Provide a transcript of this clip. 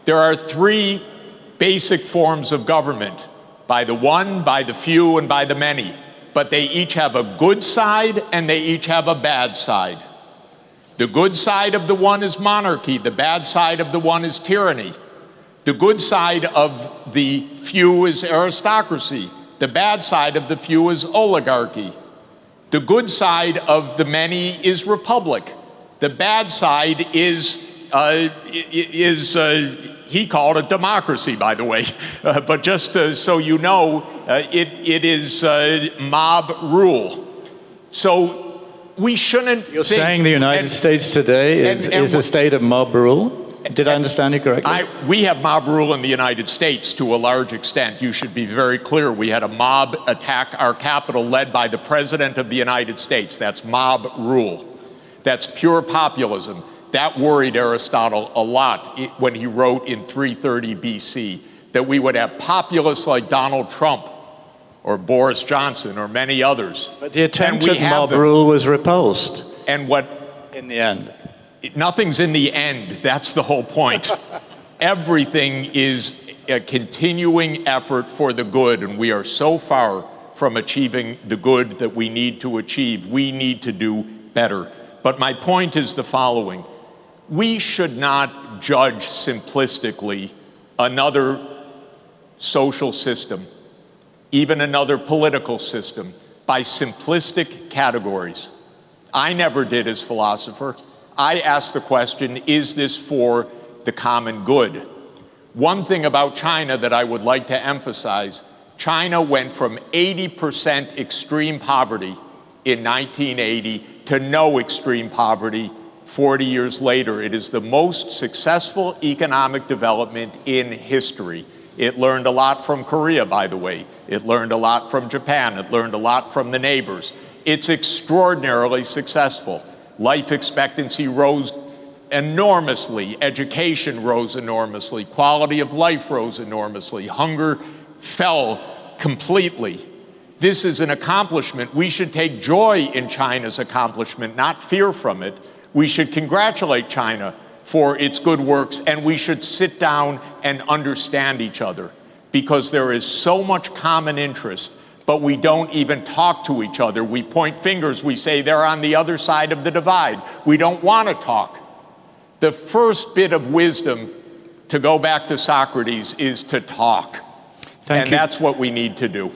There are three basic forms of government: by the one, by the few, and by the many. But they each have a good side and they each have a bad side. The good side of the one is monarchy. The bad side of the one is tyranny. The good side of the few is aristocracy. The bad side of the few is oligarchy. The good side of the many is republic. The bad side is he called it democracy, by the way. But just so you know, it is mob rule. So we shouldn't You're saying the United States today is a state of mob rule? Did I understand you correctly? We have mob rule in the United States to a large extent. You should be very clear. We had a mob attack our Capitol led by the President of the United States. That's mob rule. That's pure populism. That worried Aristotle a lot when he wrote in 330 BC that we would have populists like Donald Trump or Boris Johnson or many others. But the attempt at mob rule was repulsed. And what? In the end. Nothing's in the end. That's the whole point. Everything is a continuing effort for the good, and we are so far from achieving the good that we need to achieve. We need to do better. But my point is the following. We should not judge simplistically another social system, even another political system, by simplistic categories. I never did as philosopher. I asked the question, is this for the common good? One thing about China that I would like to emphasize, China went from 80% extreme poverty in 1980 to no extreme poverty 40 years later. It is the most successful economic development in history. It learned a lot from Korea, by the way. It learned a lot from Japan. It learned a lot from the neighbors. It's extraordinarily successful. Life expectancy rose enormously. Education rose enormously. Quality of life rose enormously. Hunger fell completely. This is an accomplishment. We should take joy in China's accomplishment, not fear from it. We should congratulate China for its good works, and we should sit down and understand each other, because there is so much common interest, but we don't even talk to each other. We point fingers. We say they're on the other side of the divide. We don't want to talk. The first bit of wisdom, to go back to Socrates, is to talk. Thank you. And that's what we need to do.